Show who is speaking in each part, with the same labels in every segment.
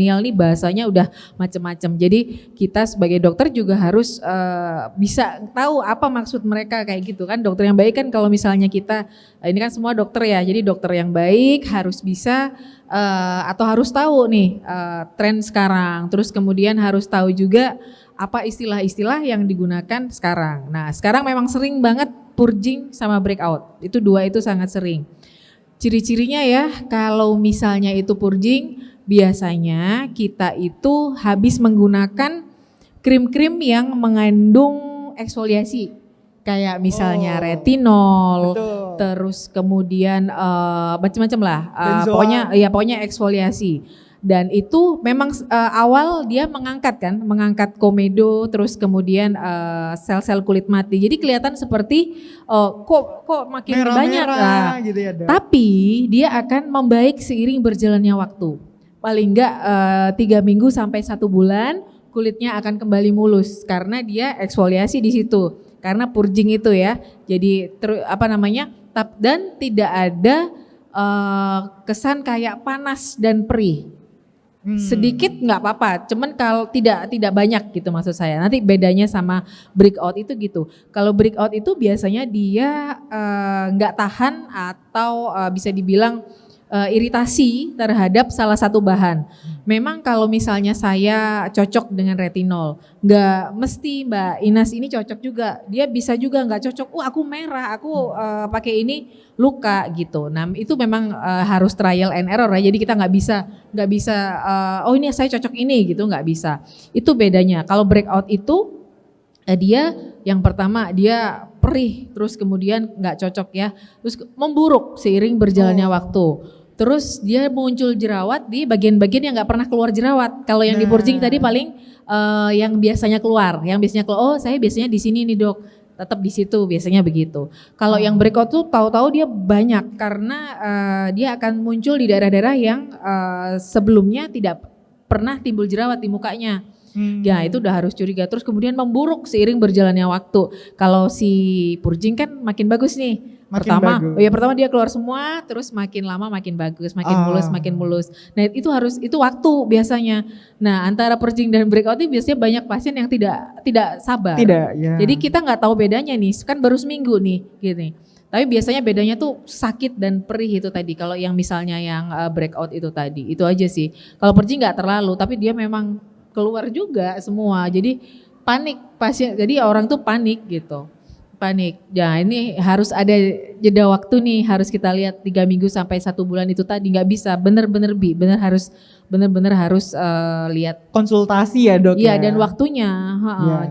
Speaker 1: milenial nih bahasanya udah macam-macam. Jadi kita sebagai dokter juga harus bisa tahu apa maksud mereka kayak gitu kan. Dokter yang baik kan kalau misalnya kita, ini kan semua dokter ya, jadi dokter yang baik harus bisa atau harus tahu nih tren sekarang. Terus kemudian harus tahu juga apa istilah-istilah yang digunakan sekarang. Nah sekarang memang sering banget purging sama breakout, itu dua itu sangat sering. Ciri-cirinya ya kalau misalnya itu purging, biasanya kita itu habis menggunakan krim-krim yang mengandung eksfoliasi. Kayak misalnya retinol,
Speaker 2: betul.
Speaker 1: terus kemudian macam-macam lah.
Speaker 2: Benzoat.
Speaker 1: Pokoknya eksfoliasi. Dan itu memang awal dia mengangkat komedo, terus kemudian sel-sel kulit mati. Jadi kelihatan seperti kok makin
Speaker 2: Merah-merah
Speaker 1: banyak. Nah,
Speaker 2: gitu ya, Dok.
Speaker 1: tapi dia akan membaik seiring berjalannya waktu. Paling enggak 3 minggu sampai 1 bulan kulitnya akan kembali mulus karena dia eksfoliasi di situ. Karena purging itu ya. Jadi dan tidak ada kesan kayak panas dan perih. Sedikit nggak apa-apa, cuman kalau tidak banyak gitu maksud saya. Nanti bedanya sama breakout itu gitu. Kalau breakout itu biasanya dia nggak tahan atau bisa dibilang iritasi terhadap salah satu bahan. Memang kalau misalnya saya cocok dengan retinol, nggak mesti Mbak Inas ini cocok juga. Dia bisa juga nggak cocok. Aku merah, aku pakai ini luka gitu. Nah itu memang harus trial and error ya. Jadi kita nggak bisa oh ini saya cocok ini gitu, nggak bisa. Itu bedanya. Kalau breakout itu dia yang pertama dia perih, terus kemudian nggak cocok ya, terus memburuk seiring berjalannya waktu. Terus dia muncul jerawat di bagian-bagian yang nggak pernah keluar jerawat. Kalau yang di purging tadi paling yang biasanya keluar, oh saya biasanya di sini nih dok, tetap di situ biasanya begitu. Kalau yang breakout tuh tahu-tahu dia banyak karena dia akan muncul di daerah-daerah yang sebelumnya tidak pernah timbul jerawat di mukanya. Ya itu udah harus curiga. Terus kemudian memburuk seiring berjalannya waktu. Kalau si purging kan makin bagus nih. Pertama dia keluar semua, terus makin lama makin bagus, makin mulus. Nah itu waktu biasanya. Nah antara purging dan breakout itu biasanya banyak pasien yang tidak sabar. Jadi kita nggak tahu bedanya nih, kan baru seminggu nih, gini. Tapi biasanya bedanya tuh sakit dan perih itu tadi. Kalau yang misalnya yang breakout itu tadi, itu aja sih. Kalau purging nggak terlalu, tapi dia memang keluar juga semua. Jadi panik pasien, jadi orang tuh panik gitu. Panik. Ya ini harus ada jeda waktu nih, harus kita lihat 3 minggu sampai 1 bulan itu tadi, nggak bisa bener-bener harus lihat
Speaker 2: konsultasi ya dok.
Speaker 1: Iya dan waktunya.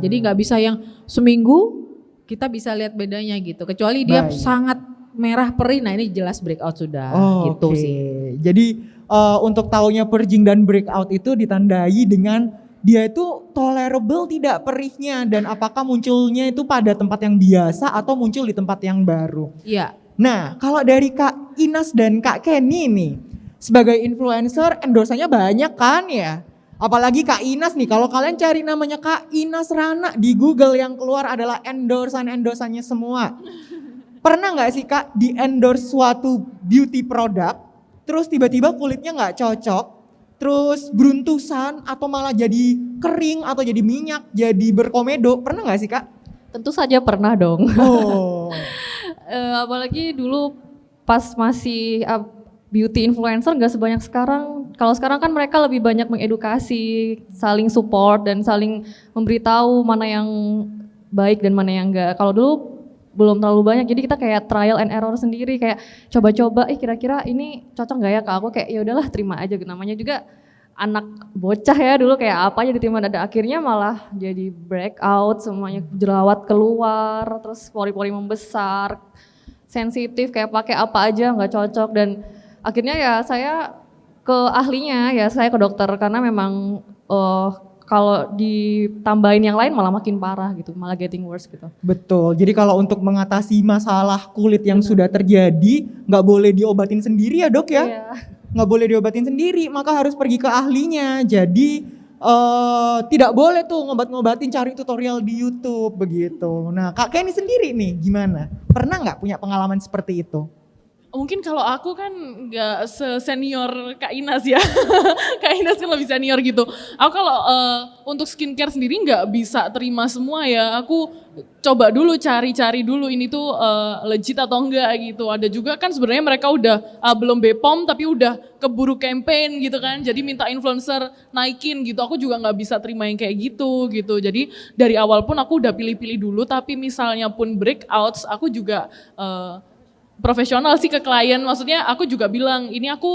Speaker 1: Jadi nggak bisa yang seminggu kita bisa lihat bedanya gitu. Kecuali dia sangat merah perih, nah ini jelas breakout sudah gitu sih.
Speaker 2: Jadi untuk taunya purging dan breakout itu ditandai dengan dia itu tolerable tidak perihnya dan apakah munculnya itu pada tempat yang biasa atau muncul di tempat yang baru.
Speaker 1: Iya.
Speaker 2: Nah kalau dari Kak Inas dan Kak Kenny nih sebagai influencer endorsannya banyak kan ya. Apalagi Kak Inas nih, kalau kalian cari namanya Kak Inas Rana di Google yang keluar adalah endorsannya semua. Pernah gak sih Kak di endorse suatu beauty product terus tiba-tiba kulitnya gak cocok, terus beruntusan atau malah jadi kering atau jadi minyak, jadi berkomedo, pernah gak sih Kak?
Speaker 3: Tentu saja pernah dong. Apalagi dulu pas masih beauty influencer gak sebanyak sekarang. Kalau sekarang kan mereka lebih banyak mengedukasi, saling support dan saling memberitahu mana yang baik dan mana yang enggak. Kalau dulu belum terlalu banyak, jadi kita kayak trial and error sendiri, kayak coba-coba, kira-kira ini cocok nggak ya ke aku, kayak ya udahlah terima aja. Namanya juga anak bocah ya dulu, kayak apa aja diterima, dan akhirnya malah jadi breakout, semuanya jerawat keluar, terus pori-pori membesar, sensitif, kayak pakai apa aja nggak cocok, dan akhirnya ya saya ke ahlinya, ya saya ke dokter karena memang kalau ditambahin yang lain malah makin parah gitu, malah getting worse gitu.
Speaker 2: Betul, jadi kalau untuk mengatasi masalah kulit yang sudah terjadi, nggak boleh diobatin sendiri ya dok ya? Iya. Nggak boleh diobatin sendiri, maka harus pergi ke ahlinya. Jadi tidak boleh tuh ngobat-ngobatin, cari tutorial di YouTube begitu. Nah Kak Kenny sendiri nih gimana? Pernah nggak punya pengalaman seperti itu?
Speaker 4: Mungkin kalau aku kan nggak senior Kak Inas ya. Kak Inas kan lebih senior gitu. Aku kalau untuk skincare sendiri nggak bisa terima semua ya. Aku coba dulu cari-cari dulu ini tuh legit atau enggak gitu. Ada juga kan sebenarnya mereka udah belum BPOM tapi udah keburu campaign gitu kan. Jadi minta influencer naikin gitu. Aku juga nggak bisa terima yang kayak gitu gitu. Jadi dari awal pun aku udah pilih-pilih dulu. Tapi misalnya pun breakouts aku juga profesional sih ke klien, maksudnya aku juga bilang ini aku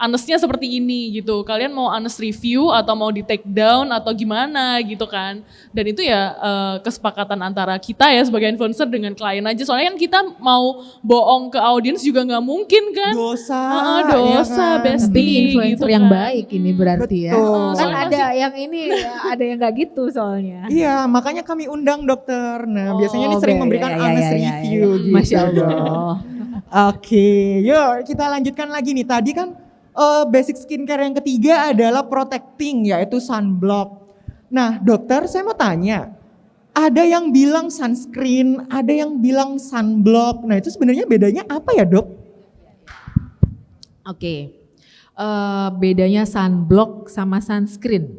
Speaker 4: honestnya seperti ini gitu, kalian mau honest review atau mau di take down atau gimana gitu kan, dan itu ya kesepakatan antara kita ya sebagai influencer dengan klien aja, soalnya kan kita mau bohong ke audiens juga nggak mungkin kan.
Speaker 2: Dosa.
Speaker 4: Dosa
Speaker 2: ya kan?
Speaker 4: besti
Speaker 1: Tapi influencer
Speaker 4: gitu
Speaker 1: yang
Speaker 4: kan.
Speaker 1: baik ini berarti ya.
Speaker 2: Betul.
Speaker 1: Kan
Speaker 4: Soalnya
Speaker 1: ada yang ini, ada yang nggak gitu soalnya.
Speaker 2: Iya, makanya kami undang dokter. Nah, biasanya ini
Speaker 1: Oh,
Speaker 2: sering
Speaker 1: oke,
Speaker 2: memberikan
Speaker 1: ya,
Speaker 2: honest
Speaker 1: ya, ya,
Speaker 2: review
Speaker 1: ya.
Speaker 2: gitu.
Speaker 1: Masya Allah.
Speaker 2: Oke, yuk kita lanjutkan lagi nih. Tadi kan basic skincare yang ketiga adalah protecting, yaitu sunblock. Nah, dokter saya mau tanya, ada yang bilang sunscreen, ada yang bilang sunblock. Nah, itu sebenarnya bedanya apa ya, Dok?
Speaker 1: Oke, bedanya sunblock sama sunscreen.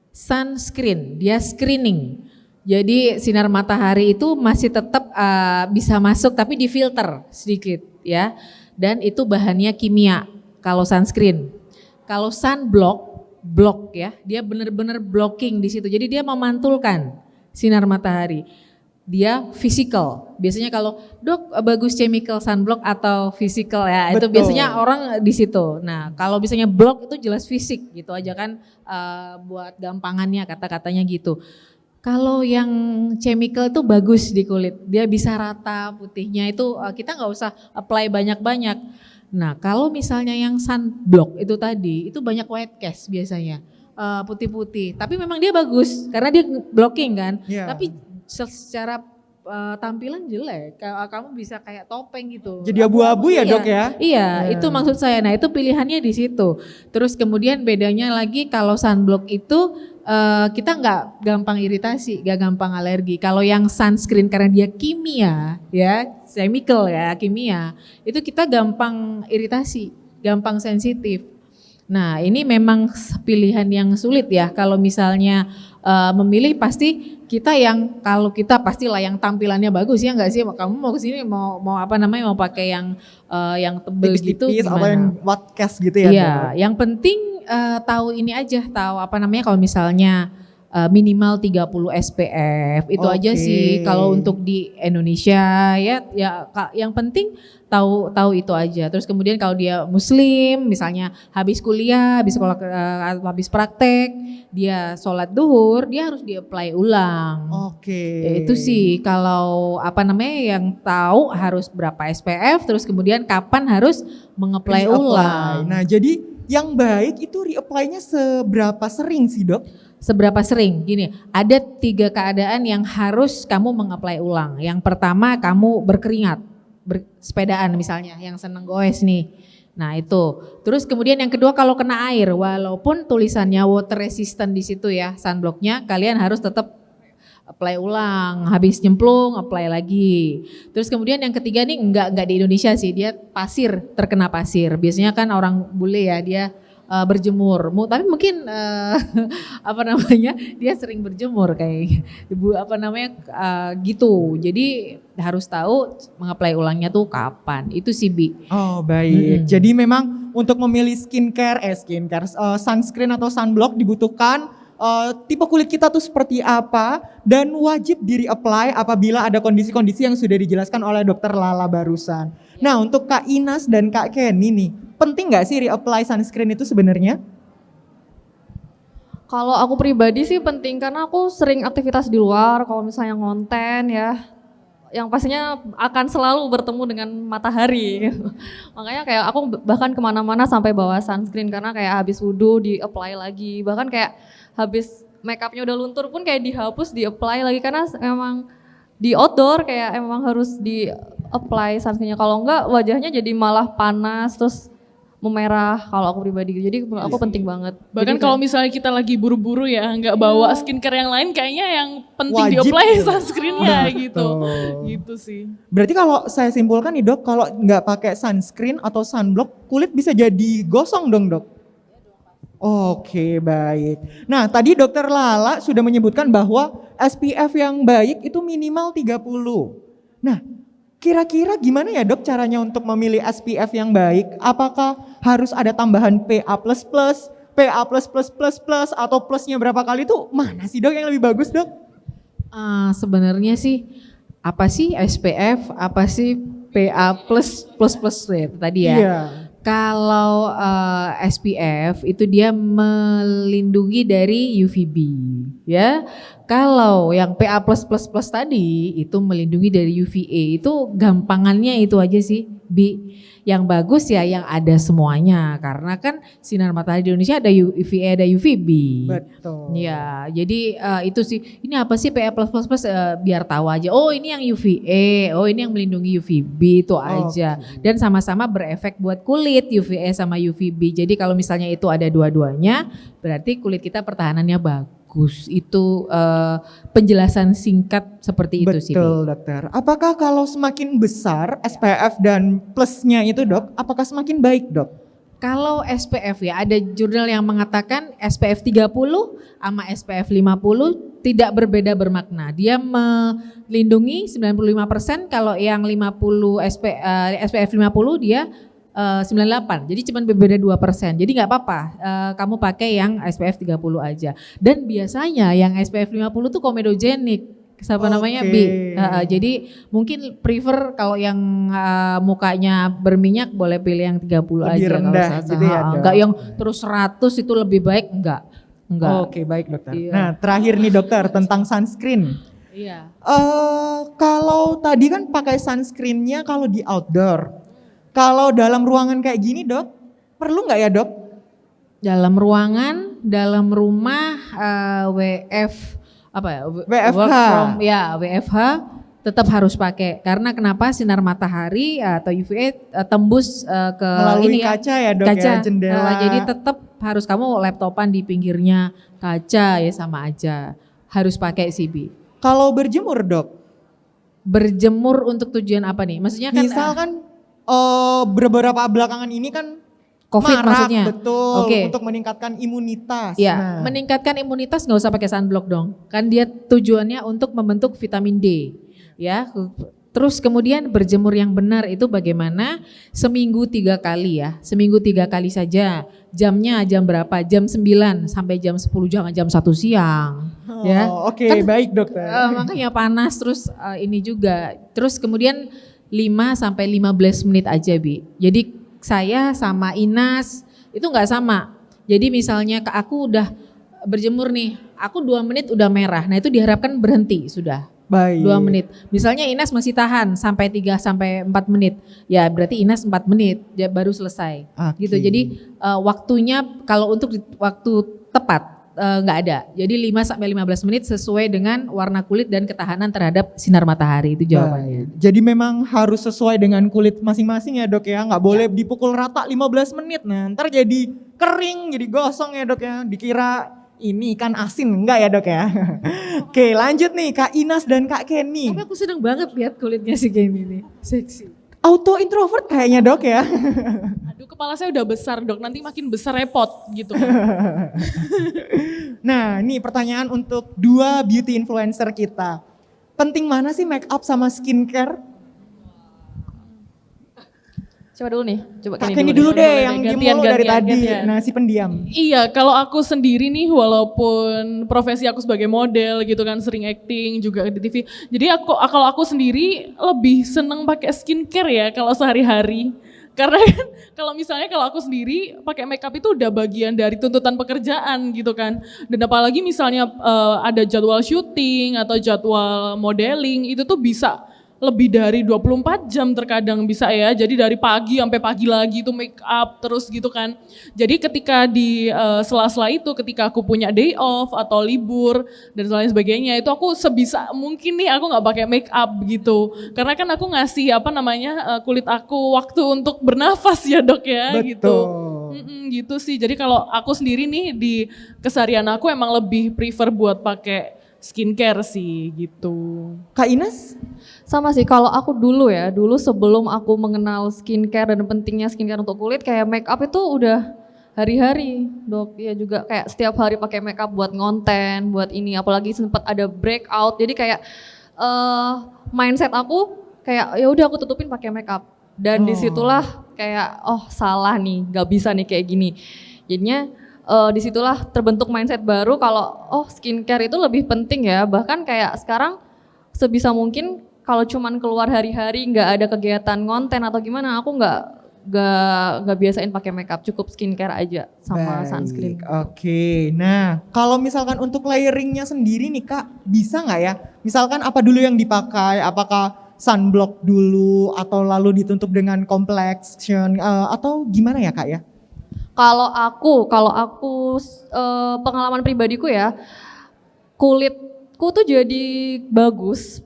Speaker 1: Sunscreen, dia screening. Jadi sinar matahari itu masih tetap bisa masuk tapi difilter sedikit ya. Dan itu bahannya kimia kalau sunscreen. Kalau sunblock, block ya, dia benar-benar blocking di situ. Jadi dia memantulkan sinar matahari. Dia physical. Biasanya kalau dok bagus chemical sunblock atau physical ya, itu
Speaker 2: Betul.
Speaker 1: biasanya orang di situ. Nah kalau misalnya block itu jelas fisik gitu aja kan, buat gampangannya kata-katanya gitu. Kalau yang chemical itu bagus di kulit, dia bisa rata putihnya itu, kita nggak usah apply banyak-banyak. Nah kalau misalnya yang sunblock itu tadi, itu banyak white cast biasanya, putih-putih. Tapi memang dia bagus karena dia blocking kan.
Speaker 2: Iya.
Speaker 1: Tapi secara tampilan jelek, kamu bisa kayak topeng gitu.
Speaker 2: Jadi abu-abu ya,
Speaker 1: Iya.
Speaker 2: Dok ya?
Speaker 1: Iya, itu maksud saya. Nah itu pilihannya di situ. Terus kemudian bedanya lagi kalau sunblock itu kita nggak gampang iritasi, nggak gampang alergi. Kalau yang sunscreen karena dia kimia, ya chemical ya kimia, itu kita gampang iritasi, gampang sensitif. Nah ini memang pilihan yang sulit ya. Kalau misalnya memilih pasti kita yang kalau kita pastilah yang tampilannya bagus ya nggak sih? Kamu mau kesini mau apa namanya mau pakai yang tebel gitu
Speaker 2: Tipis-tipis
Speaker 1: gimana?
Speaker 2: atau yang podcast gitu ya,
Speaker 1: Iya,
Speaker 2: Dok?
Speaker 1: yang penting tahu ini aja, tahu apa namanya kalau misalnya minimal 30 SPF itu aja
Speaker 2: Oke.
Speaker 1: sih kalau untuk di Indonesia ya yang penting tahu itu aja. Terus kemudian kalau dia muslim misalnya habis kuliah, habis sekolah habis praktek, dia sholat duhur, dia harus di-apply ulang.
Speaker 2: Oke.
Speaker 1: Ya, itu sih kalau apa namanya yang tahu harus berapa SPF, terus kemudian kapan harus meng-apply
Speaker 2: Reapply.
Speaker 1: ulang.
Speaker 2: Nah, jadi yang baik itu reapply-nya seberapa sering sih, Dok?
Speaker 1: Seberapa sering? Gini, ada 3 keadaan yang harus kamu meng-apply ulang. Yang pertama kamu berkeringat, bersepedaan misalnya, yang seneng goes nih. Nah itu. Terus kemudian yang kedua kalau kena air, walaupun tulisannya water resistant di situ ya sunblocknya, kalian harus tetap apply ulang, habis nyemplung apply lagi. Terus kemudian yang ketiga nih enggak di Indonesia sih, dia pasir, terkena pasir. Biasanya kan orang bule ya dia berjemur. Tapi mungkin apa namanya dia sering berjemur kayak apa namanya gitu. Jadi harus tahu mengapply ulangnya tuh kapan. Itu sih Bi.
Speaker 2: Oh baik, jadi memang untuk memilih skincare, sunscreen atau sunblock dibutuhkan tipe kulit kita tuh seperti apa dan wajib di reapply apabila ada kondisi-kondisi yang sudah dijelaskan oleh Dokter Lala barusan. Nah untuk Kak Inas dan Kak Kenny nih, penting nggak sih reapply sunscreen itu sebenarnya?
Speaker 3: Kalau aku pribadi sih penting karena aku sering aktivitas di luar, kalau misalnya ngonten ya, yang pastinya akan selalu bertemu dengan matahari. Makanya kayak aku bahkan kemana-mana sampai bawa sunscreen karena kayak habis wudhu di-apply lagi, bahkan kayak habis makeupnya udah luntur pun kayak dihapus di-apply lagi karena emang di outdoor kayak emang harus di-apply sunscreennya. Kalau enggak wajahnya jadi malah panas terus memerah kalau aku pribadi gitu. Jadi menurut aku penting banget.
Speaker 4: Bahkan
Speaker 3: Jadi
Speaker 4: kalau misalnya kita lagi buru-buru ya, nggak bawa skincare yang lain, kayaknya yang penting
Speaker 2: Wajib
Speaker 4: di-apply
Speaker 2: ya.
Speaker 4: sunscreen-nya gitu.
Speaker 2: Betul.
Speaker 4: Gitu sih.
Speaker 2: Berarti kalau saya simpulkan nih dok, kalau nggak pakai sunscreen atau sunblock, kulit bisa jadi gosong dong dok? Oke, baik. Nah, tadi Dokter Lala sudah menyebutkan bahwa SPF yang baik itu minimal 30. Nah, kira-kira gimana ya dok caranya untuk memilih SPF yang baik? Apakah harus ada tambahan PA++, PA++++, atau plusnya berapa kali itu mana sih dok yang lebih bagus dok?
Speaker 1: Sebenarnya sih apa sih SPF, apa sih PA plus ya tadi ya.
Speaker 2: Iya.
Speaker 1: Kalau SPF itu dia melindungi dari UVB ya. Kalau yang PA tadi itu melindungi dari UVA. Itu gampangannya itu aja sih, Bi. Yang bagus ya yang ada semuanya karena kan sinar matahari di Indonesia ada UVA ada UVB.
Speaker 2: Betul.
Speaker 1: Ya, jadi itu sih. Ini apa sih PA++, biar tahu aja. Oh, ini yang UVA. Oh, ini yang melindungi UVB itu aja. Dan sama-sama berefek buat kulit UVA sama UVB. Jadi kalau misalnya itu ada dua-duanya, berarti kulit kita pertahanannya bagus. Itu penjelasan singkat seperti itu sih.
Speaker 2: Betul dokter. Apakah kalau semakin besar SPF dan plusnya itu dok, apakah semakin baik dok?
Speaker 1: Kalau SPF ya ada jurnal yang mengatakan SPF 30 sama SPF 50 tidak berbeda bermakna. Dia melindungi 95%, kalau yang 50 SPF 50 dia 98. Jadi cuma berbeda 2%. Jadi nggak apa-apa. Kamu pakai yang SPF 30 aja. Dan biasanya yang SPF 50 tuh komedogenik. Siapa namanya B. Jadi mungkin prefer kalau yang mukanya berminyak boleh pilih yang 30
Speaker 2: Lebih
Speaker 1: aja.
Speaker 2: rendah gitu ya, Dok?
Speaker 1: Enggak yang terus 100 itu lebih baik, enggak.
Speaker 2: Oke, baik dokter.
Speaker 1: Iya.
Speaker 2: Nah terakhir nih dokter tentang sunscreen.
Speaker 1: Iya.
Speaker 2: Kalau tadi kan pakai sunscreennya kalau di outdoor. Kalau dalam ruangan kayak gini dok, perlu nggak ya dok?
Speaker 1: Dalam ruangan, dalam rumah, WF apa ya?
Speaker 2: WFH.
Speaker 1: Work from, ya WFH tetap harus pakai karena kenapa sinar matahari atau UVA tembus ke
Speaker 2: Melalui
Speaker 1: ini
Speaker 2: kaca ya dok
Speaker 1: kaca.
Speaker 2: ya, jendela.
Speaker 1: Jadi tetap harus kamu laptopan di pinggirnya kaca ya sama aja. Harus pakai CB.
Speaker 2: Kalau berjemur dok,
Speaker 1: Berjemur untuk tujuan apa nih? Maksudnya kan
Speaker 2: misal kan beberapa belakangan ini kan
Speaker 1: COVID
Speaker 2: marak,
Speaker 1: maksudnya.
Speaker 2: betul,
Speaker 1: Oke.
Speaker 2: untuk meningkatkan imunitas.
Speaker 1: Ya,
Speaker 2: Nah,
Speaker 1: meningkatkan imunitas nggak usah pakai sunblock dong. Kan dia tujuannya untuk membentuk vitamin D. Ya, terus kemudian berjemur yang benar itu bagaimana? Seminggu 3 kali ya. Seminggu 3 kali saja. Jamnya jam berapa? Jam 9 sampai jam 10, jangan jam 1 siang. Ya.
Speaker 2: Oke,
Speaker 1: Kan,
Speaker 2: baik dokter.
Speaker 1: makanya panas terus ini juga. Terus kemudian 5 sampai 15 menit aja, Bi. Jadi saya sama Inas itu nggak sama. Jadi misalnya aku udah berjemur nih, aku 2 menit udah merah. Nah, itu diharapkan berhenti sudah.
Speaker 2: Baik.
Speaker 1: 2 menit. Misalnya Inas masih tahan sampai 3 sampai 4 menit. Ya berarti Inas 4 menit dia baru selesai.
Speaker 2: Oke.
Speaker 1: Gitu. Jadi waktunya kalau untuk waktu tepat nggak ada. Jadi 5 sampai 15 menit sesuai dengan warna kulit dan ketahanan terhadap sinar matahari, itu jawabannya.
Speaker 2: Baik. Jadi memang harus sesuai dengan kulit masing-masing ya dok ya, nggak boleh dipukul rata 15 menit. Nah ntar jadi kering, jadi gosong ya dok ya, dikira ini ikan asin, enggak ya dok ya. Oke lanjut nih Kak Inas dan Kak Kenny.
Speaker 1: Tapi aku seneng banget lihat kulitnya si Kenny nih, seksi.
Speaker 2: Auto introvert kayaknya dok ya.
Speaker 4: Aduh, kepala saya udah besar dok, nanti makin besar repot gitu.
Speaker 2: Nah ini pertanyaan untuk 2 beauty influencer kita. Penting mana sih make up sama skincare?
Speaker 3: Coba dulu nih, coba
Speaker 2: Kak Kenny dulu deh yang
Speaker 4: Gantian,
Speaker 2: dimulai dari
Speaker 4: gantian,
Speaker 2: tadi.
Speaker 4: gantian.
Speaker 2: Nah si pendiam.
Speaker 4: Iya, kalau aku sendiri nih walaupun profesi aku sebagai model gitu kan, sering acting juga di TV. Jadi kalau aku sendiri lebih seneng pakai skincare ya kalau sehari-hari. Karena kan kalau misalnya kalau aku sendiri pakai makeup itu udah bagian dari tuntutan pekerjaan gitu kan. Dan apalagi misalnya ada jadwal syuting atau jadwal modeling itu tuh bisa lebih dari 24 jam terkadang bisa ya. Jadi dari pagi sampai pagi lagi itu make up terus gitu kan. Jadi ketika di sela-sela itu, ketika aku punya day off atau libur dan lain sebagainya, itu aku sebisa mungkin nih aku nggak pakai make up gitu. Karena kan aku ngasih kulit aku waktu untuk bernafas ya dok ya gitu. Gitu sih. Jadi kalau aku sendiri nih di keseharian aku emang lebih prefer buat pakai skincare sih gitu.
Speaker 2: Kak Ines?
Speaker 3: Sama sih, kalau aku dulu sebelum aku mengenal skincare dan pentingnya skincare untuk kulit, kayak make up itu udah hari-hari dok. Ya juga kayak setiap hari pakai make up buat ngonten, buat ini, apalagi sempat ada breakout. Jadi kayak mindset aku kayak ya udah aku tutupin pakai make up. Dan disitulah kayak salah nih, gak bisa nih kayak gini. Jadinya disitulah terbentuk mindset baru kalau skincare itu lebih penting ya. Bahkan kayak sekarang sebisa mungkin kalau cuman keluar hari-hari nggak ada kegiatan ngonten atau gimana, aku nggak biasain pakai makeup, cukup skincare aja sama sunscreen.
Speaker 2: Oke, nah kalau misalkan untuk layeringnya sendiri nih Kak, bisa nggak ya? Misalkan apa dulu yang dipakai? Apakah sunblock dulu atau lalu ditutup dengan complexion atau gimana ya Kak ya?
Speaker 3: Kalau aku pengalaman pribadiku ya, kulitku tuh jadi bagus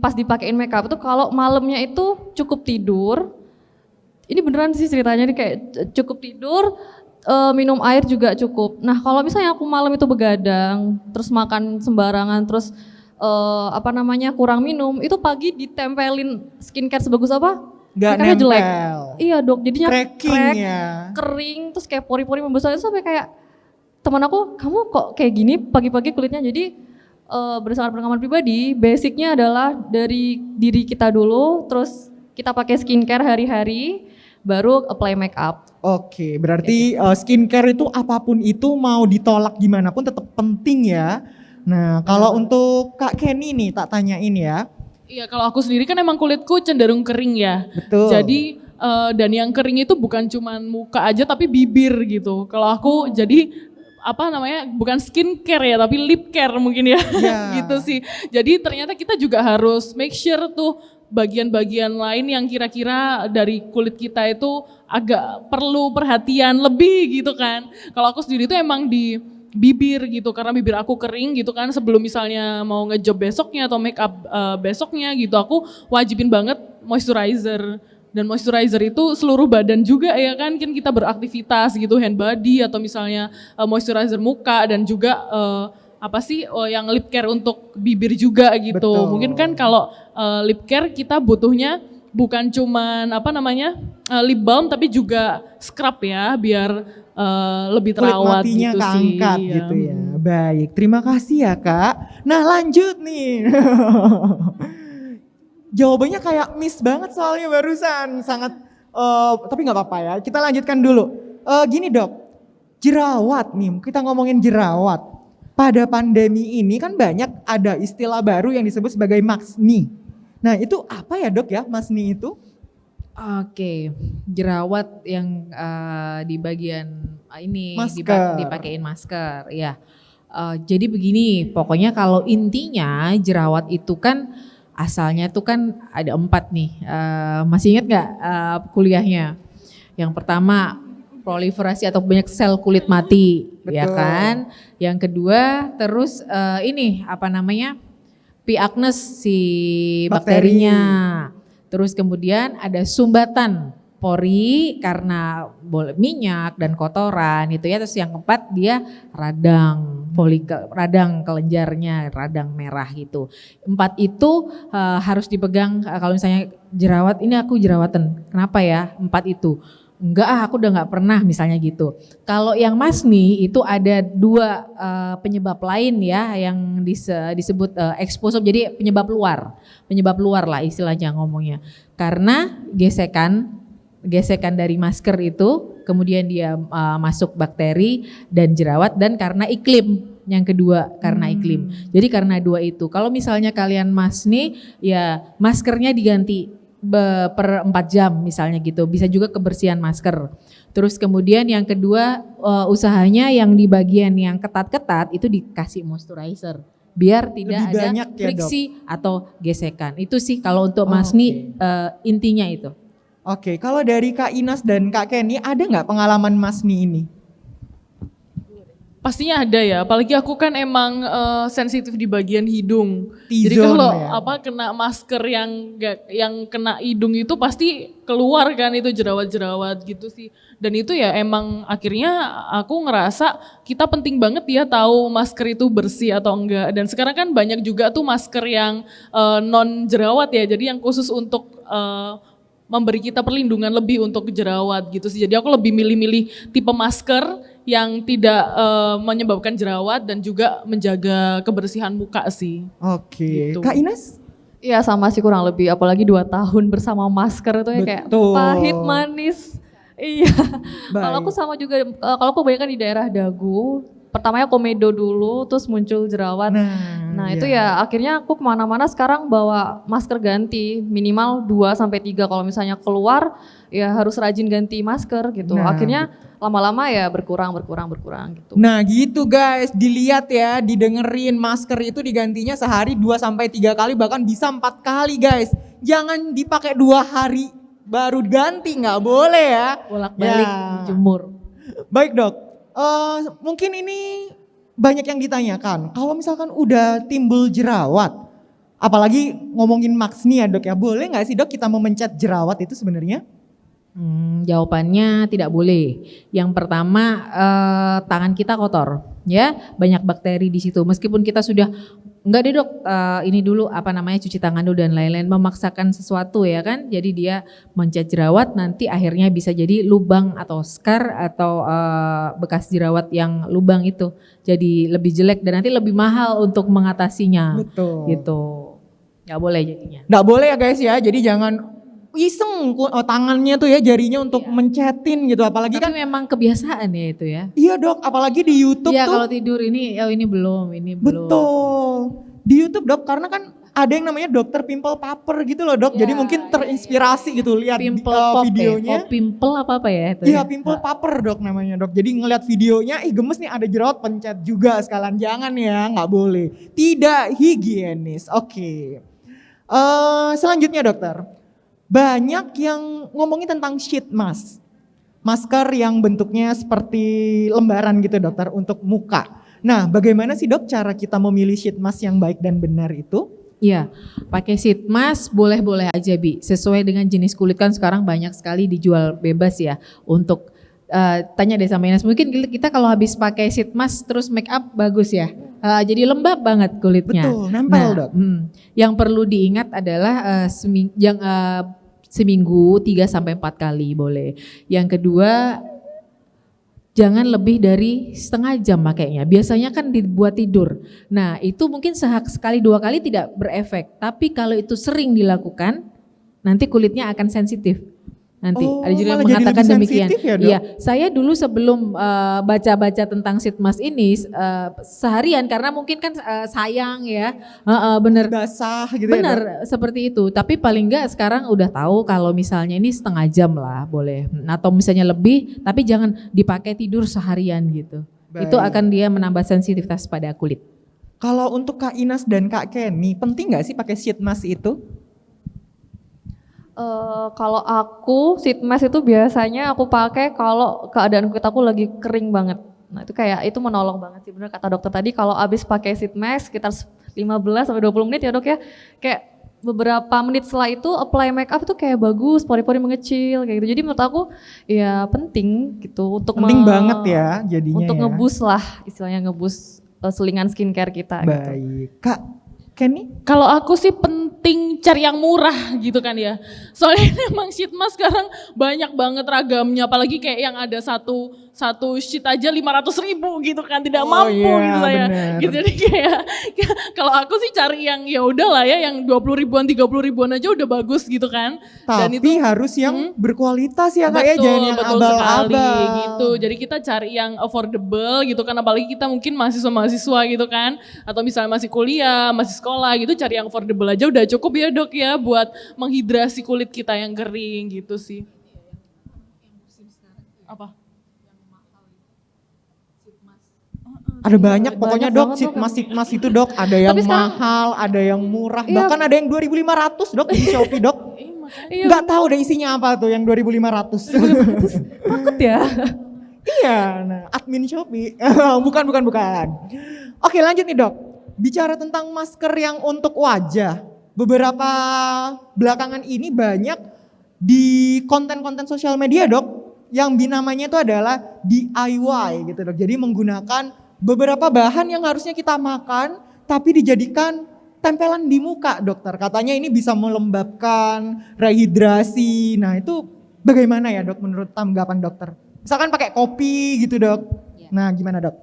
Speaker 3: pas dipakein makeup itu kalau malamnya itu cukup tidur. Ini beneran sih ceritanya nih, kayak cukup tidur, minum air juga cukup. Nah kalau misalnya aku malam itu begadang, terus makan sembarangan, terus kurang minum, itu pagi ditempelin skincare sebagus apa?
Speaker 2: Gak
Speaker 3: makanya
Speaker 2: nempel.
Speaker 3: Jelek. Iya dok, jadinya
Speaker 2: cracking ya.
Speaker 3: Kering, terus kayak pori-pori membesar itu sampai kayak teman aku, kamu kok kayak gini pagi-pagi kulitnya. Jadi berdasarkan pengalaman pribadi, basicnya adalah dari diri kita dulu, terus kita pakai skincare hari-hari, baru apply make up.
Speaker 2: Oke, berarti skincare itu apapun itu mau ditolak gimana pun tetap penting ya. Nah kalau untuk Kak Kenny nih tak tanyain ya.
Speaker 4: Iya, kalau aku sendiri kan emang kulitku cenderung kering ya.
Speaker 2: Betul.
Speaker 4: Jadi dan yang kering itu bukan cuman muka aja tapi bibir gitu. Kalau aku jadi bukan skincare ya tapi lip care mungkin ya.
Speaker 2: Yeah.
Speaker 4: Gitu sih. Jadi ternyata kita juga harus make sure tuh bagian-bagian lain yang kira-kira dari kulit kita itu agak perlu perhatian lebih gitu kan. Kalau aku sendiri tuh emang di bibir gitu, karena bibir aku kering gitu kan, sebelum misalnya mau ngejob besoknya atau make up besoknya gitu, aku wajibin banget moisturizer. Dan moisturizer itu seluruh badan juga ya kan kita beraktivitas gitu, hand body atau misalnya moisturizer muka dan juga yang lip care untuk bibir juga gitu.
Speaker 2: Betul.
Speaker 4: Mungkin kan kalau lip care kita butuhnya bukan cuman lip balm tapi juga scrub ya biar lebih terawat
Speaker 2: kulit matinya
Speaker 4: gitu
Speaker 2: keangkat
Speaker 4: sih.
Speaker 2: Gitu ya. Baik, terima kasih ya Kak. Nah lanjut nih. Jawabannya kayak miss banget soalnya barusan. Sangat, tapi gak apa-apa ya. Kita lanjutkan dulu. Gini dok, jerawat nih, kita ngomongin jerawat. Pada pandemi ini kan banyak ada istilah baru yang disebut sebagai maskne. Nah itu apa ya dok ya maskne itu?
Speaker 1: Oke, jerawat yang di bagian ini
Speaker 2: Masker.
Speaker 1: dipakein masker, ya. Jadi begini, pokoknya kalau intinya jerawat itu kan asalnya tuh kan ada 4 nih. Masih ingat nggak kuliahnya? Yang pertama proliferasi atau banyak sel kulit mati, ya
Speaker 2: Betul.
Speaker 1: kan? Yang kedua terus P. acnes si
Speaker 2: Bakteri.
Speaker 1: bakterinya. Terus kemudian ada sumbatan pori karena minyak dan kotoran itu ya. Terus yang keempat dia radang kelenjarnya, radang merah gitu. 4 itu harus dipegang kalau misalnya jerawat, ini aku jerawatan. Kenapa ya 4 itu? Enggak, aku udah nggak pernah misalnya gitu. Kalau yang maskne itu ada 2 penyebab lain ya yang disebut exposure, jadi penyebab luar lah istilahnya ngomongnya. Karena gesekan dari masker itu, kemudian dia masuk bakteri dan jerawat, dan karena iklim yang kedua, karena iklim. Jadi karena 2 itu. Kalau misalnya kalian maskne, ya maskernya diganti per 4 jam misalnya gitu, bisa juga kebersihan masker. Terus kemudian yang kedua usahanya yang di bagian yang ketat-ketat itu dikasih moisturizer biar tidak
Speaker 2: Lebih
Speaker 1: ada
Speaker 2: banyak ya, Dok?
Speaker 1: friksi atau gesekan. Itu sih kalau untuk
Speaker 2: Oh,
Speaker 1: Masni intinya itu.
Speaker 2: Oke, kalau dari Kak Inas dan Kak Kenny, ada nggak pengalaman Masni ini?
Speaker 4: Pastinya ada ya, apalagi aku kan emang sensitif di bagian hidung. Jadi
Speaker 2: T-zone
Speaker 4: kalau
Speaker 2: ya.
Speaker 4: kena masker yang kena hidung itu pasti keluar kan itu jerawat-jerawat gitu sih. Dan itu ya emang akhirnya aku ngerasa kita penting banget ya tahu masker itu bersih atau enggak. Dan sekarang kan banyak juga tuh masker yang non jerawat ya, jadi yang khusus untuk memberi kita perlindungan lebih untuk jerawat gitu sih. Jadi aku lebih milih-milih tipe masker yang tidak menyebabkan jerawat dan juga menjaga kebersihan muka sih.
Speaker 2: Oke,
Speaker 4: Gitu.
Speaker 2: Kak Inas?
Speaker 3: Iya sama sih kurang lebih, apalagi 2 tahun bersama masker itu ya kayak
Speaker 2: Betul.
Speaker 3: pahit manis. Iya. Kalau
Speaker 2: Baik.
Speaker 3: aku sama juga, kalau aku kebanyakan di daerah dagu, pertamanya komedo dulu, terus muncul jerawat. Nah itu ya akhirnya aku kemana-mana sekarang bawa masker ganti, minimal 2-3 kalau misalnya keluar ya harus rajin ganti masker gitu.
Speaker 2: Nah,
Speaker 3: Akhirnya lama-lama ya berkurang gitu.
Speaker 2: Nah gitu guys, dilihat ya, didengerin masker itu digantinya sehari 2-3 kali, bahkan bisa 4 kali guys. Jangan dipakai 2 hari baru ganti, nggak boleh ya.
Speaker 1: Bolak-balik
Speaker 2: Ya.
Speaker 1: jemur.
Speaker 2: Baik dok, mungkin ini banyak yang ditanyakan. Kalau misalkan udah timbul jerawat, apalagi ngomongin Masni ya dok ya, boleh nggak sih dok kita memencet jerawat itu sebenarnya?
Speaker 1: Jawabannya tidak boleh. Yang pertama tangan kita kotor, ya banyak bakteri di situ. Meskipun kita sudah enggak deh dok, ini dulu cuci tangan dulu dan lain-lain, memaksakan sesuatu ya kan. Jadi dia mencet jerawat, nanti akhirnya bisa jadi lubang atau scar atau bekas jerawat yang lubang itu jadi lebih jelek dan nanti lebih mahal untuk mengatasinya.
Speaker 2: Betul.
Speaker 1: Gitu, nggak boleh jadinya.
Speaker 2: Nggak boleh ya guys ya, jadi jangan iseng tangannya tuh ya, jarinya untuk mencetin gitu, apalagi
Speaker 1: Tapi
Speaker 2: kan.
Speaker 1: memang kebiasaan ya itu ya.
Speaker 2: Iya dok, apalagi di YouTube
Speaker 1: Iya
Speaker 2: tuh.
Speaker 1: kalau tidur ini belum.
Speaker 2: Betul. Di YouTube dok, karena kan ada yang namanya dokter pimple popper gitu loh dok. Jadi mungkin terinspirasi gitu lihat
Speaker 1: Pimple pop
Speaker 2: videonya.
Speaker 1: pimple apa ya itu?
Speaker 2: Iya pimple popper dok namanya dok. Jadi ngeliat videonya, gemes nih ada jerawat, pencet juga sekalian. Jangan ya, nggak boleh. Tidak higienis. Oke. Selanjutnya dokter, banyak yang ngomongin tentang sheet mask. Masker yang bentuknya seperti lembaran gitu dokter untuk muka. Nah bagaimana sih dok cara kita memilih sheet mask yang baik dan benar itu?
Speaker 1: Iya, pakai sheet mask boleh-boleh aja Bi. Sesuai dengan jenis kulit kan sekarang banyak sekali dijual bebas ya. Untuk tanya deh sama Ines, mungkin kita kalau habis pakai sheet mask terus make up bagus ya. Jadi lembab banget kulitnya.
Speaker 2: Betul, nempel dok.
Speaker 1: Yang perlu diingat adalah seminggu 3-4 kali boleh. Yang kedua jangan lebih dari setengah jam pakainya. Biasanya kan dibuat tidur. Nah itu mungkin sekali 2 kali tidak berefek. Tapi kalau itu sering dilakukan nanti kulitnya akan sensitif. Nanti
Speaker 2: Oh,
Speaker 1: ada juga yang
Speaker 2: malah jadi
Speaker 1: mengatakan
Speaker 2: lebih
Speaker 1: demikian.
Speaker 2: sensitif ya, Dok?
Speaker 1: Iya, saya dulu sebelum baca-baca tentang sheet mask ini seharian karena mungkin kan sayang ya, bener.
Speaker 2: Basah gitu ya dok.
Speaker 1: Benar seperti itu, tapi paling enggak sekarang udah tahu kalau misalnya ini setengah jam lah boleh, atau misalnya lebih, tapi jangan dipakai tidur seharian gitu.
Speaker 2: Baik.
Speaker 1: Itu akan dia menambah sensitivitas pada kulit.
Speaker 2: Kalau untuk Kak Inas dan Kak Kenny, penting nggak sih pakai sheet mask itu?
Speaker 3: Kalau aku sheet mask itu biasanya aku pakai kalau keadaan kulit aku lagi kering banget. Nah itu kayak itu menolong banget sih, bener kata dokter tadi kalau abis pakai sheet mask sekitar 15-20 menit ya dok ya, kayak beberapa menit setelah itu apply make up itu kayak bagus, pori-pori mengecil kayak gitu. Jadi menurut aku ya penting gitu untuk
Speaker 2: Penting banget ya jadinya
Speaker 3: untuk
Speaker 2: ya.
Speaker 3: ngebus lah istilahnya, ngebus selingan skincare kita gitu.
Speaker 2: Baik. Kak Kenny?
Speaker 4: Kalau aku sih penting cari yang murah gitu kan ya. Soalnya emang sheet mask sekarang banyak banget ragamnya. Apalagi kayak yang ada satu sheet aja 500.000 gitu kan. Tidak mampu
Speaker 2: iya,
Speaker 4: gitu saya.
Speaker 2: bener.
Speaker 4: Gitu, jadi kayak kalau aku sih cari yang ya udahlah ya yang 20 ribuan 30 ribuan aja udah bagus gitu kan. Dan
Speaker 2: Tapi harus yang berkualitas ya Kak ya, jangan yang
Speaker 4: betul sekali
Speaker 2: abal-abal.
Speaker 4: gitu. Jadi kita cari yang affordable gitu kan, apalagi kita mungkin mahasiswa gitu kan, atau misalnya masih kuliah, masih sekolah gitu, cari yang affordable aja udah cukup ya dok ya buat menghidrasi kulit kita yang kering gitu sih. Apa?
Speaker 2: Ada banyak pokoknya
Speaker 3: banyak
Speaker 2: dok,
Speaker 3: banget,
Speaker 2: sheet
Speaker 3: Dok.
Speaker 2: mas itu dok, ada yang
Speaker 3: Tapi sekarang-
Speaker 2: mahal, ada yang murah,
Speaker 3: Iya.
Speaker 2: bahkan ada yang 2.500 dok di Shopee dok.
Speaker 3: Iya,
Speaker 2: Nggak tahu deh isinya apa tuh yang 2.500.
Speaker 3: takut ya.
Speaker 2: Iya, nah admin Shopee. bukan. Oke lanjut nih dok, bicara tentang masker yang untuk wajah. Beberapa belakangan ini banyak di konten-konten sosial media dok, yang namanya itu adalah DIY gitu dok. Jadi menggunakan beberapa bahan yang harusnya kita makan, tapi dijadikan tempelan di muka dokter. Katanya ini bisa melembabkan, rehidrasi. Nah itu bagaimana ya dok menurut tanggapan dokter? Misalkan pakai kopi gitu dok. Nah gimana dok?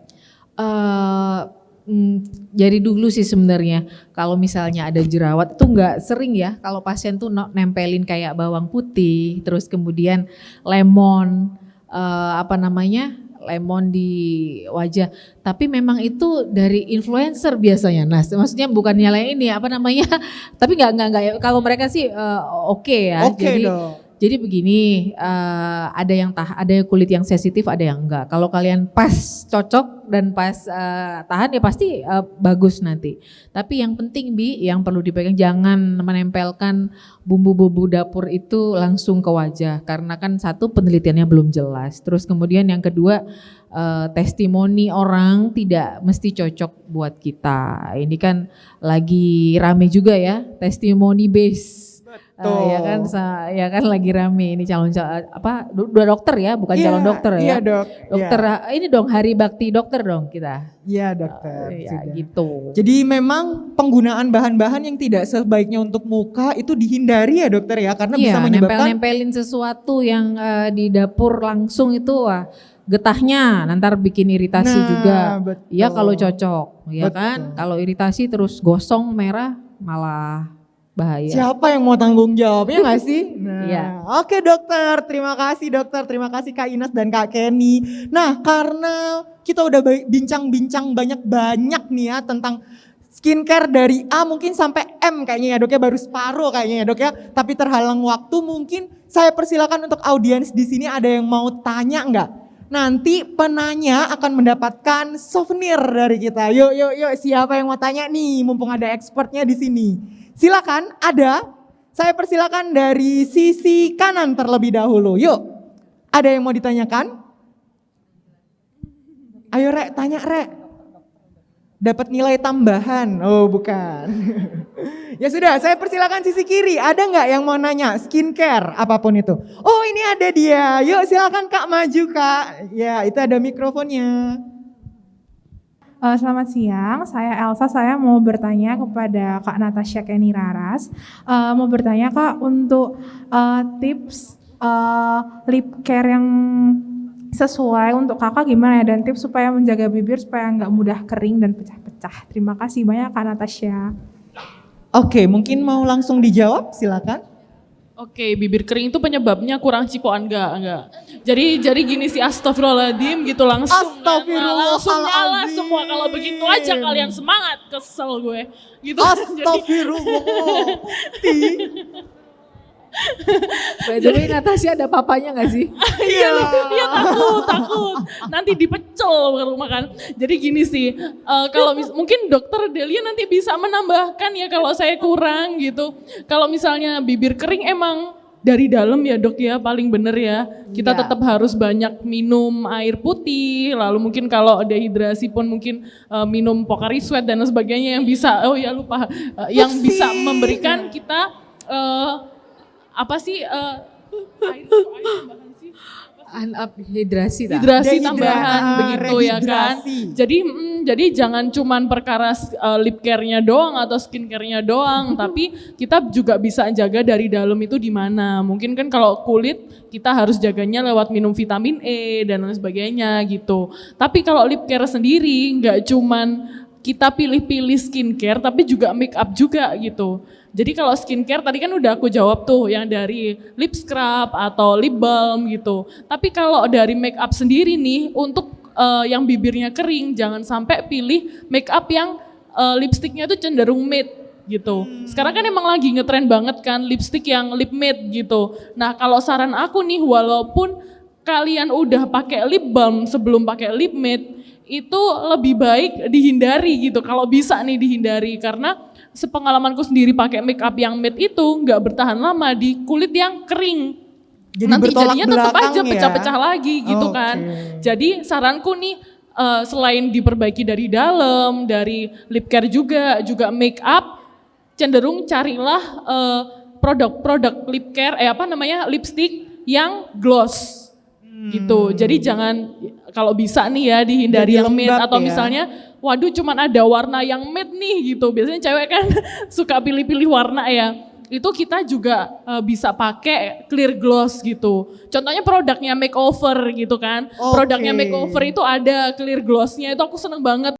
Speaker 1: Jadi dulu sih sebenarnya kalau misalnya ada jerawat itu nggak sering ya kalau pasien tuh nempelin kayak bawang putih, terus kemudian lemon, lemon di wajah. Tapi memang itu dari influencer biasanya. Nah, maksudnya bukan nyalain ini tapi nggak. Kalau mereka sih oke ya.
Speaker 2: Oke dok.
Speaker 1: Jadi begini, ada yang kulit yang sensitif, ada yang enggak. Kalau kalian pas cocok dan pas tahan ya pasti bagus nanti. Tapi yang penting yang perlu dipegang jangan menempelkan bumbu-bumbu dapur itu langsung ke wajah. Karena kan satu penelitiannya belum jelas. Terus kemudian yang kedua testimoni orang tidak mesti cocok buat kita. Ini kan lagi rame juga ya, testimoni base. Ya kan lagi rame ini dua dokter ya, bukan calon dokter ya.
Speaker 2: Iya dok.
Speaker 1: Dokter ini dong hari bakti dokter dong kita.
Speaker 2: Iya dokter.
Speaker 1: Ya
Speaker 2: juga.
Speaker 1: gitu.
Speaker 2: Jadi memang penggunaan bahan-bahan yang tidak sebaiknya untuk muka itu dihindari ya dokter ya, karena bisa menyebabkan
Speaker 1: nempelin sesuatu yang di dapur langsung itu getahnya nanti bikin iritasi juga.
Speaker 2: Betul.
Speaker 1: Ya kalau cocok, ya
Speaker 2: Betul.
Speaker 1: kan. Kalau iritasi terus gosong merah malah bahaya.
Speaker 2: Siapa yang mau tanggung jawabnya nggak sih? Nah,
Speaker 1: Iya.
Speaker 2: Oke dokter, terima kasih dokter, terima kasih Kak Ines dan Kak Kenny. Nah karena kita udah bincang-bincang banyak nih ya tentang skincare dari A mungkin sampai M kayaknya ya dok ya, baru separuh kayaknya ya dok ya. Tapi terhalang waktu, mungkin saya persilakan untuk audiens di sini ada yang mau tanya nggak? Nanti penanya akan mendapatkan souvenir dari kita. Yuk, siapa yang mau tanya nih? Mumpung ada expertnya di sini. Silakan, ada. Saya persilakan dari sisi kanan terlebih dahulu. Yuk, ada yang mau ditanyakan? Ayo Rek, tanya Rek. Dapat nilai tambahan? Oh bukan. Ya sudah, saya persilakan sisi kiri. Ada nggak yang mau nanya skincare apapun itu? Oh ini ada dia. Yuk silakan Kak maju Kak. Ya itu ada mikrofonnya.
Speaker 5: Selamat siang, saya Elsa. Saya mau bertanya kepada Kak Natasha Kenny Raras. Mau bertanya Kak untuk tips lip care yang sesuai untuk kakak gimana ya, dan tips supaya menjaga bibir supaya nggak mudah kering dan pecah-pecah. Terima kasih banyak Kak Natasha.
Speaker 2: Oke, mungkin mau langsung dijawab, silakan.
Speaker 4: Oke, bibir kering itu penyebabnya kurang cipokan enggak. Jadi gini sih, astagfirullahaladzim gitu langsung.
Speaker 2: Astagfirullahaladzim.
Speaker 4: Langsung nyala semua kalau begitu aja kalian semangat, kesel gue. Gitu.
Speaker 2: Astagfirullah.
Speaker 1: By the way Natasha ada papanya gak sih?
Speaker 4: Iya, takut. Nanti dipecel ke rumah kan. Jadi gini sih, kalau mungkin dokter Delia nanti bisa menambahkan ya kalau saya kurang gitu. Kalau misalnya bibir kering emang dari dalam ya dok ya, paling bener ya. Kita tetap harus banyak minum air putih, lalu mungkin kalau dehidrasi pun mungkin minum Pocari Sweat dan sebagainya yang bisa, yang bisa memberikan kita
Speaker 1: Hidrasi
Speaker 4: hidrasi tambahan begitu ya kan.
Speaker 2: rehidrasi.
Speaker 4: Jadi jangan cuman perkara lip care-nya doang atau skin care-nya doang, tapi kita juga bisa jaga dari dalam itu di mana. Mungkin kan kalau kulit kita harus jaganya lewat minum vitamin E dan lain sebagainya gitu. Tapi kalau lip care sendiri nggak cuman kita pilih-pilih skincare tapi juga make up juga gitu. Jadi kalau skincare tadi kan udah aku jawab tuh yang dari lip scrub atau lip balm gitu. Tapi kalau dari make up sendiri nih untuk yang bibirnya kering jangan sampai pilih make up yang lipstiknya tuh cenderung matte gitu. Sekarang kan emang lagi ngetren banget kan lipstick yang lip matte gitu. Nah kalau saran aku nih walaupun kalian udah pakai lip balm sebelum pakai lip matte, itu lebih baik dihindari gitu. Kalau bisa nih dihindari, karena sepengalamanku sendiri pakai make up yang matte itu nggak bertahan lama di kulit yang kering.
Speaker 2: Jadi
Speaker 4: Nanti
Speaker 2: bertolak
Speaker 4: jadinya tetap
Speaker 2: belakang
Speaker 4: aja
Speaker 2: ya?
Speaker 4: pecah-pecah lagi gitu kan. Jadi saranku nih selain diperbaiki dari dalam, dari lip care juga make up, cenderung carilah produk-produk lip care, lipstick yang gloss gitu. Jadi jangan, kalau bisa nih ya dihindari
Speaker 2: Jadi
Speaker 4: yang matte,
Speaker 2: lembab
Speaker 4: atau
Speaker 2: ya.
Speaker 4: misalnya waduh cuman ada warna yang matte nih gitu. Biasanya cewek kan suka pilih-pilih warna ya. Itu kita juga bisa pakai clear gloss gitu. Contohnya produknya makeover gitu kan. Produknya
Speaker 2: Oke.
Speaker 4: makeover itu ada clear glossnya, itu aku seneng banget.